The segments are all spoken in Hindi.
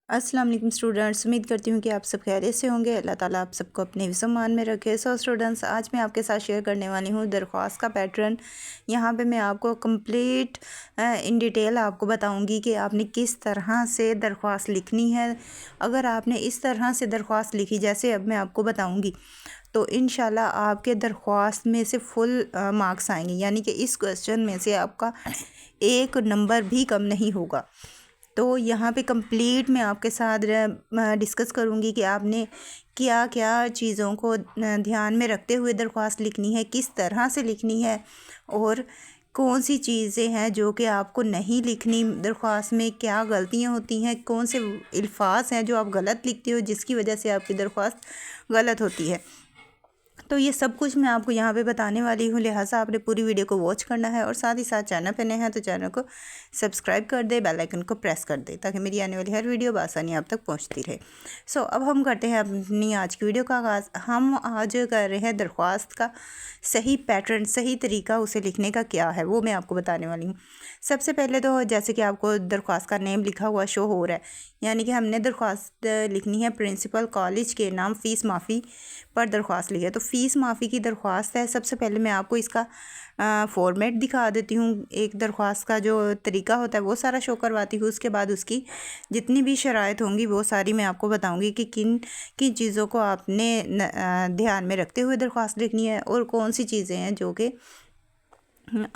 अस्सलाम वालेकुम स्टूडेंट्स, उम्मीद करती हूँ कि आप सब खैरियत से होंगे। अल्लाह ताला आप सबको अपने हिफ्ज़-ओ-मान में रखे। सो स्टूडेंट्स, आज मैं आपके साथ शेयर करने वाली हूँ दरख्वास्त का पैटर्न। यहाँ पे मैं आपको कंप्लीट इन डिटेल आपको बताऊँगी कि आपने किस तरह से दरख्वास्त लिखनी है। अगर आपने इस तरह से दरख्वास्त लिखी जैसे अब मैं आपको बताऊँगी, तो इंशाल्लाह आपके दरख्वास्त में से फुल मार्क्स आएंगे, यानी कि इस क्वेश्चन में से आपका एक नंबर भी कम नहीं होगा। तो यहाँ पे कंप्लीट मैं आपके साथ डिस्कस करूँगी कि आपने क्या क्या चीज़ों को ध्यान में रखते हुए दरख्वास्त लिखनी है, किस तरह से लिखनी है, और कौन सी चीज़ें हैं जो कि आपको नहीं लिखनी। दरख्वास्त में क्या गलतियाँ होती हैं, कौन से अल्फाज हैं जो आप गलत लिखते हो जिसकी वजह से आपकी दरख्वास्त गलत होती है। तो ये सब कुछ मैं आपको यहाँ पे बताने वाली हूँ, लिहाजा आपने पूरी वीडियो को वॉच करना है और साथ ही साथ चैनल पे नए हैं तो चैनल को सब्सक्राइब कर दे, बेल आइकन को प्रेस कर दे ताकि मेरी आने वाली हर वीडियो बआसानी आप तक पहुँचती रहे। सो अब हम करते हैं अपनी आज की वीडियो का आगाज़। हम आज कर रहे हैं दरख्वास्त का सही पैटर्न, सही तरीका उसे लिखने का क्या है वो मैं आपको बताने वाली हूँ। सबसे पहले तो जैसे कि आपको दरख्वास्त का नेम लिखा हुआ शो हो रहा है, यानी कि हमने दरख्वास्त लिखनी है प्रिंसिपल कॉलेज के नाम फ़ीस माफ़ी पर दरख्वास्त लिखी है। तो फ़ीस माफ़ी की दरख्वास्त है। सबसे पहले मैं आपको इसका फॉर्मेट दिखा देती हूँ। एक दरख्वास्त का जो तरीका होता है वो सारा शो करवाती हूँ। उसके बाद उसकी जितनी भी शराइत होंगी वो सारी मैं आपको बताऊँगी कि किन किन चीज़ों को आपने ध्यान में रखते हुए दरख्वास्त लिखनी है और कौन सी चीज़ें हैं जो कि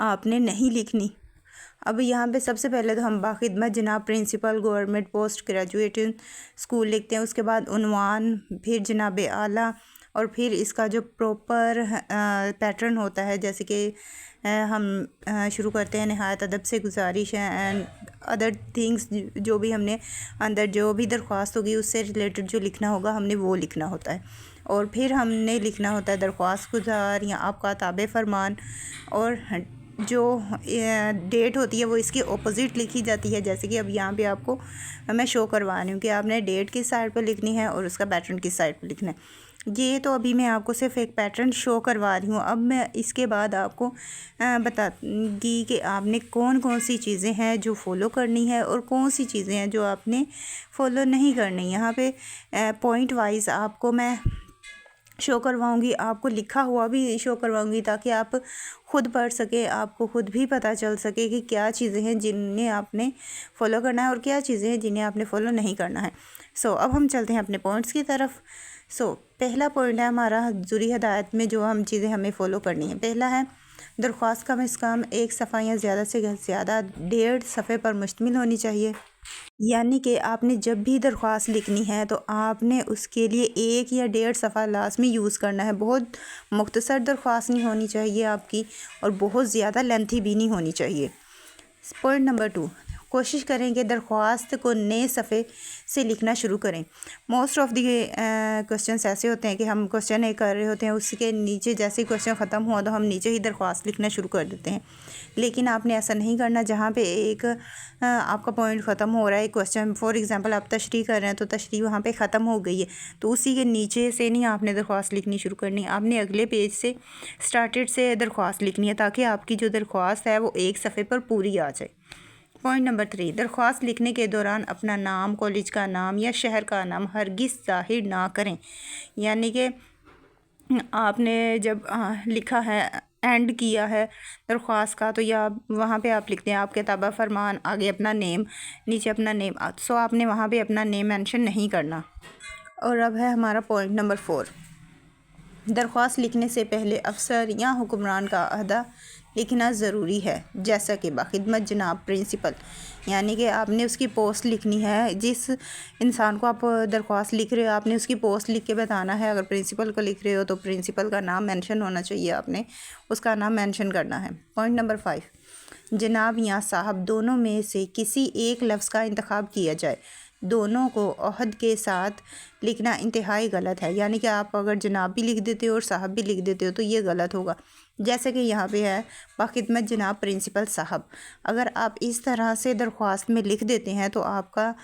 आपने नहीं लिखनी। अब यहाँ पे सबसे पहले तो हम बाखिदमत जनाब principal government post graduate school लिखते हैं। उसके बाद उन्वान, फिर जनाब आला, और फिर इसका जो प्रॉपर पैटर्न होता है, जैसे कि हम शुरू करते हैं नहायत अदब से गुजारिश है एंड अदर थिंग्स। जो भी हमने अंदर जो भी दरख्वास्त होगी उससे रिलेटेड जो लिखना होगा हमने वो लिखना होता है। और फिर हमने लिखना होता है दरख्वास्त गुजार या आपका ताबे फरमान, और जो डेट होती है वो इसके ऑपोजिट लिखी जाती है। जैसे कि अब यहाँ पे आपको मैं शो करवा रही हूँ कि आपने डेट किस साइड पर लिखनी है और उसका पैटर्न किस साइड पर लिखना है। ये तो अभी मैं आपको सिर्फ एक पैटर्न शो करवा रही हूँ। अब मैं इसके बाद आपको बताऊँगी कि आपने कौन कौन सी चीज़ें हैं जो फॉलो करनी है और कौन सी चीज़ें हैं जो आपने फॉलो नहीं करनी। यहाँ पे पॉइंट वाइज आपको मैं शो करवाऊँगी, आपको लिखा हुआ भी शो करवाऊँगी ताकि आप ख़ुद पढ़ सकें, आपको ख़ुद भी पता चल सके कि क्या चीज़ें हैं जिन्हें आपने फ़ॉलो करना है और क्या चीज़ें हैं जिन्हें आपने फ़ॉलो नहीं करना है। सो अब हम चलते हैं अपने पॉइंट्स की तरफ। सो पहला पॉइंट है हमारा ज़रूरी हदायत में जो हम चीज़ें हमें फ़ॉलो करनी है। पहला है दरख्वास्त कम से कम एक सफ़ा या ज़्यादा से ज़्यादा 1.5 सफ़े पर मुश्तमिल होनी चाहिए। यानी कि आपने जब भी दरख्वास्त लिखनी है तो आपने उसके लिए 1 या 1.5 सफ़ा लाजमी यूज़ करना है। बहुत मुख्तसर दरख्वास्त नहीं होनी चाहिए आपकी और बहुत ज़्यादा लेंथी भी नहीं होनी चाहिए। पॉइंट नंबर 2, कोशिश करें कि दरख्वास्त को नए सफ़े से लिखना शुरू करें। मोस्ट ऑफ़ दी क्वेश्चंस ऐसे होते हैं कि हम क्वेश्चन एक कर रहे होते हैं, उसके नीचे जैसे ही क्वेश्चन ख़त्म हुआ तो हम नीचे ही दरख्वास्त लिखना शुरू कर देते हैं। लेकिन आपने ऐसा नहीं करना। जहाँ पे एक आपका पॉइंट ख़त्म हो रहा है, क्वेश्चन फॉर एग्ज़ाम्पल आप तशरीह कर रहे हैं तो तशरीह वहाँ पे ख़त्म हो गई है, तो उसी के नीचे से नहीं आपने दरख्वास्त लिखनी शुरू करनी। आपने अगले पेज से स्टार्टेड से दरख्वास्त लिखनी है ताकि आपकी जो दरख्वास्त है वो एक सफ़े पर पूरी आ जाए। पॉइंट नंबर 3, दरख्वास्त लिखने के दौरान अपना नाम, कॉलेज का नाम या शहर का नाम हरगिज़ ज़ाहिर ना करें। यानी कि आपने जब लिखा है, एंड किया है दरख्वास्त का, तो या वहाँ पे आप लिखते हैं आपके ताबा फरमान, आगे अपना नेम, नीचे अपना नेम। सो आपने वहाँ पे अपना नेम मेंशन नहीं करना। और अब है हमारा पॉइंट नंबर 4, दरख्वास्त लिखने से पहले अफसर या हुक्मरान का अहदा लिखना ज़रूरी है, जैसा कि बाखिदमत जनाब प्रिंसिपल। यानी कि आपने उसकी पोस्ट लिखनी है। जिस इंसान को आप दरख्वास्त लिख रहे हो आपने उसकी पोस्ट लिख के बताना है। अगर प्रिंसिपल को लिख रहे हो तो प्रिंसिपल का नाम मेंशन होना चाहिए, आपने उसका नाम मेंशन करना है। पॉइंट नंबर 5, जनाब या साहब दोनों में से किसी एक लफ्ज़ का इंतखाब किया जाए। दोनों को अहद के साथ लिखना इंतहाई गलत है। यानी कि आप अगर जनाब भी लिख देते हो और साहब भी लिख देते हो तो ये गलत होगा। जैसे कि यहाँ पे है बाखिदमत जनाब प्रिंसिपल साहब। अगर आप इस तरह से दरख्वास्त में लिख देते हैं तो आपका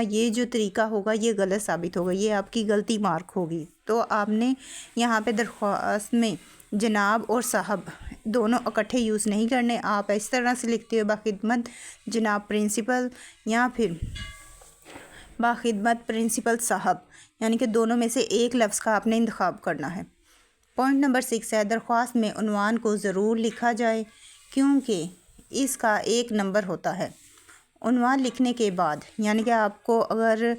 ये जो तरीका होगा ये गलत साबित होगा, ये आपकी गलती मार्क होगी। तो आपने यहाँ पे दरख्वास्त में जनाब और साहब दोनों इकट्ठे यूज़ नहीं करने। आप इस तरह से लिखते हो बाखिदमत जनाब प्रिंसिपल या फिर बाखिदमत प्रिंसिपल साहब, यानी कि दोनों में से एक लफ्ज़ का आपने इंतखाब करना है। पॉइंट नंबर 6 है, दरख्वास्त में उन्वान को ज़रूर लिखा जाए क्योंकि इसका एक नंबर होता है। उन्वान लिखने के बाद, यानी कि आपको अगर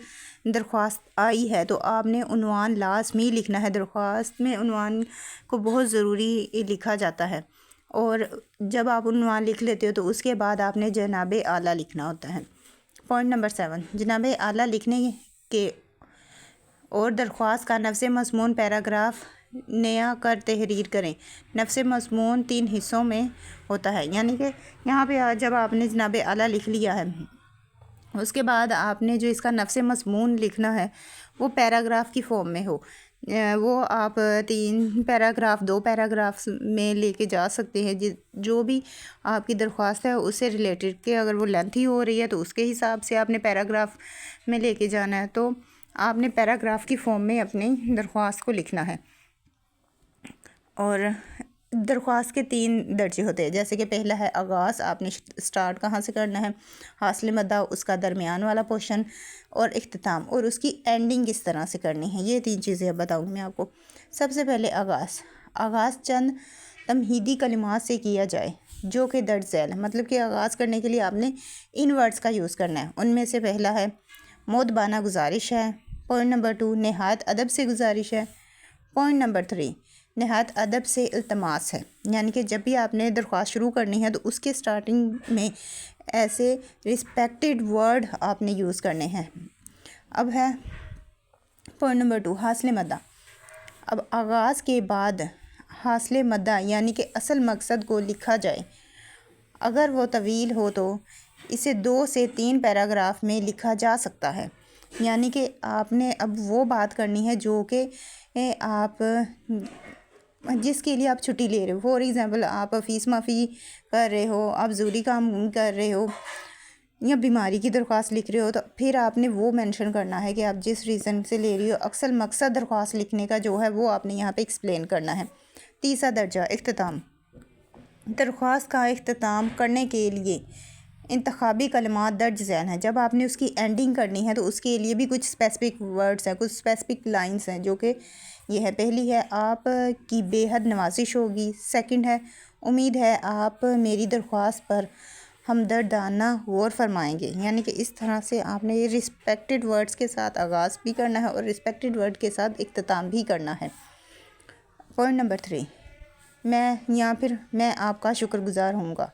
दरख्वास्त आई है तो आपने उन्वान लाज़मी लिखना है। दरख्वास्त में उन्वान को बहुत ज़रूरी लिखा जाता है, और जब आप उन्वान लिख लेते हो तो उसके बाद आपने जनाब आला लिखना होता है। पॉइंट नंबर 7, जनाब आला लिखने के और दरख्वास्त का नफ्स मज़मून पैराग्राफ नया कर तहरीर करें। नफ्स मज़मून 3 हिस्सों में होता है, यानी कि यहाँ पे जब आपने जनाब आला लिख लिया है उसके बाद आपने जो इसका नफ्स मज़मून लिखना है वो पैराग्राफ की फ़ॉर्म में हो। वो आप 3 पैराग्राफ 2 पैराग्राफ्स में लेके जा सकते हैं। जो भी आपकी दरख्वास्त है उससे रिलेटेड कि अगर वो लेंथी हो रही है तो उसके हिसाब से आपने पैराग्राफ में लेके जाना है, तो आपने पैराग्राफ की फ़ॉर्म में अपनी दरख्वास्त को लिखना है। और दरख्वास्त के 3 दर्जे होते हैं, जैसे कि पहला है आगाज़, आपने स्टार्ट कहाँ से करना है, हासिल मद्दा, उसका दरमियान वाला पोर्शन, और इख्तिताम, और उसकी एंडिंग किस तरह से करनी है। ये 3 चीज़ें अब बताऊँगी मैं आपको। सबसे पहले आगाज़ चंद तमहीदी कलिमात से किया जाए जो कि दर्ज झैल है, मतलब कि आगाज़ करने के लिए आपने इन वर्ड्स का यूज़ करना है। उनमें से पहला है मोदबाना गुजारिश है। पॉइंट नंबर 2 नहायत अदब से गुजारिश है। पॉइंट नंबर 3 नहायत अदब से इल्तमास है, यानी कि जब भी आपने दरख्वास्त शुरू करनी है तो उसके स्टार्टिंग में ऐसे रिस्पेक्टेड वर्ड आपने यूज़ करने हैं। अब है पॉइंट नंबर 2 हासिल मद्दा। अब आगाज़ के बाद हासिल मद्दा यानी कि असल मकसद को लिखा जाए। अगर वो तवील हो तो इसे 2 से 3 पैराग्राफ में लिखा जा सकता है, यानी कि आपने अब वो बात करनी है जो कि आप जिसके लिए आप छुट्टी ले रहे हो। फॉर एग्ज़ाम्पल आप फ़ीस माफ़ी कर रहे हो, आप ज़रूरी काम कर रहे हो, या बीमारी की दरख्वास्त लिख रहे हो, तो फिर आपने वो मेंशन करना है कि आप जिस रीज़न से ले रही हो। अक्सर मकसद दरख्वास्त लिखने का जो है वो आपने यहाँ पे एक्सप्लेन करना है। तीसरा दर्जा इख्तिताम। दरख्वास्त का इख्तिताम करने के लिए इंतखाबी कलिमात दर्ज झैल हैं। जब आपने उसकी एंडिंग करनी है तो उसके लिए भी कुछ स्पेसिफिक वर्ड्स हैं, कुछ स्पेसिफिक लाइंस हैं, जो कि ये है। पहली है आप की बेहद नवाजिश होगी। सेकंड है उम्मीद है आप मेरी दरख्वास्त पर हमदर्दाना गौर फरमाएंगे, यानी कि इस तरह से आपने ये रिस्पेक्टेड वर्ड्स के साथ आगाज़ भी करना है और रिस्पेक्टेड वर्ड के साथ इख्तिताम भी करना है। पॉइंट नंबर 3 मैं आपका शुक्रगुजार होऊंगा।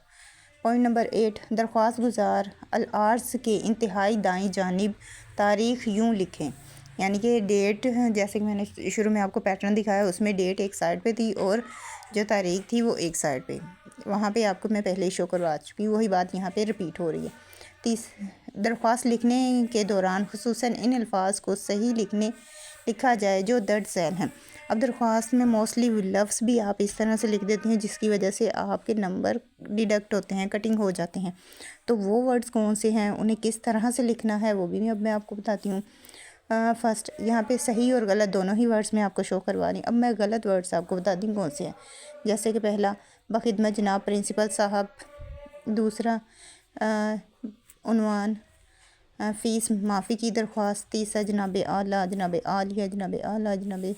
पॉइंट नंबर 8 दरख्वास्त गुजार अल-आर्ज़ के इंतहाई दाईं जानिब तारीख़ यूँ लिखें, यानी कि डेट, जैसे कि मैंने शुरू में आपको पैटर्न दिखाया उसमें डेट एक साइड पे थी और जो तारीख़ थी वो एक साइड पे। वहाँ पे आपको मैं पहले ही शो करवा चुकी हूँ, वही बात यहाँ पे रिपीट हो रही है। दरख्वास्त लिखने के दौरान खुसूसन इन अल्फाज को सही लिखा जाए जो दर्ज झैल हैं। अब दरख्वास्त में मोस्टली लफ्ज़ भी आप इस तरह से लिख देते हैं जिसकी वजह से आपके नंबर डिडक्ट होते हैं, कटिंग हो जाते हैं। तो वो वर्ड्स कौन से हैं, उन्हें किस तरह से लिखना है वो भी अब मैं आपको बताती हूँ। फर्स्ट यहाँ पे सही और गलत दोनों ही वर्ड्स मैं आपको शो करवा रही हूँ। अब मैं गलत वर्ड्स आपको बताती हूँ कौन से हैं। जैसे कि पहला बखिदमत जनाब प्रिंसिपल साहब, दूसरा उन्वान फ़ीस माफ़ी की दरख्वास्त, तीसरा जनाब आला, जनाब आलिया, जनाब आला, जनाब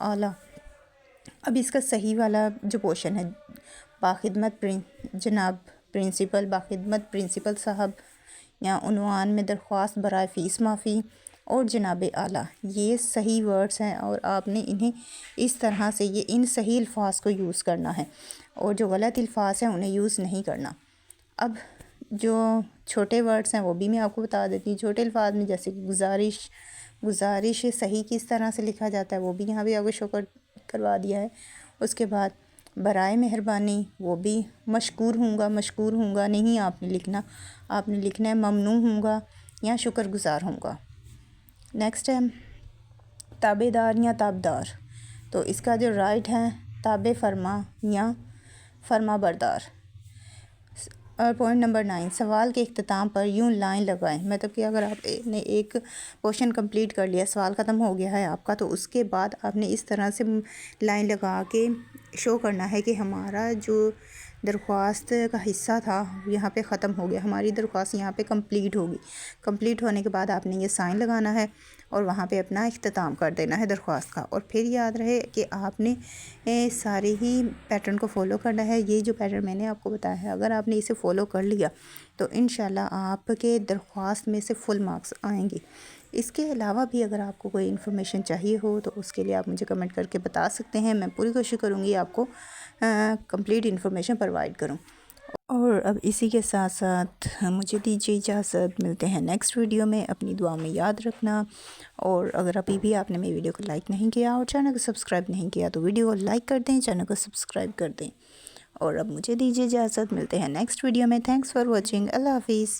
आला। अब इसका सही वाला जो पोर्शन है बाखिदमत जनाब प्रिंसिपल, बाखिदमत प्रिंसिपल साहब, या उन्वान में दरख्वास्त बराए फ़ीस माफ़ी और जनाब आला, ये सही वर्ड्स हैं और आपने इन्हें इस तरह से इन सही अल्फाज को यूज़ करना है और जो गलत अल्फाज हैं उन्हें यूज़ नहीं करना। अब जो छोटे वर्ड्स हैं वो भी मैं आपको बता देती हूँ। छोटे अल्फाज में जैसे कि गुजारिश सही किस तरह से लिखा जाता है वो भी यहाँ भी आपको शो करवा दिया है। उसके बाद बराए मेहरबानी, वो भी मशकूर हूँगा नहीं आपने लिखना, आपने लिखना है ममनू हूँगा या शुक्रगुजार हूँगा। नेक्स्ट है ताबेदार या ताबदार, तो इसका जो राइट है ताबे फरमा या फरमा बरदार। और पॉइंट नंबर 9 सवाल के इख्तिताम पर यूँ लाइन लगाएं, मतलब कि अगर आपने एक पोर्शन कंप्लीट कर लिया, सवाल ख़त्म हो गया है आपका, तो उसके बाद आपने इस तरह से लाइन लगा के शो करना है कि हमारा जो दरख्वास्त का हिस्सा था यहाँ पे ख़त्म हो गया। हमारी दरख्वास्त यहाँ पे कंप्लीट होगी। कंप्लीट होने के बाद आपने ये साइन लगाना है और वहाँ पे अपना इख्तिताम कर देना है दरख्वास्त का। और फिर याद रहे कि आपने सारे ही पैटर्न को फॉलो करना है। ये जो पैटर्न मैंने आपको बताया है, अगर आपने इसे फ़ॉलो कर लिया तो इंशाल्लाह आपके दरख्वास्त में से फुल मार्क्स आएंगे। इसके अलावा भी अगर आपको कोई इन्फॉर्मेशन चाहिए हो तो उसके लिए आप मुझे कमेंट करके बता सकते हैं। मैं पूरी कोशिश करूँगी आपको कंप्लीट इन्फॉर्मेशन प्रोवाइड करूँ। और अब इसी के साथ साथ मुझे दीजिए इजाज़त। मिलते हैं नेक्स्ट वीडियो में। अपनी दुआ में याद रखना। और अगर अभी भी आपने मेरी वीडियो को लाइक नहीं किया और चैनल को सब्सक्राइब नहीं किया तो वीडियो को लाइक कर दें, चैनल को सब्सक्राइब कर दें। और अब मुझे दीजिए इजाज़त। मिलते हैं नेक्स्ट वीडियो में। Thanks for watching. अल्लाह हाफिज़।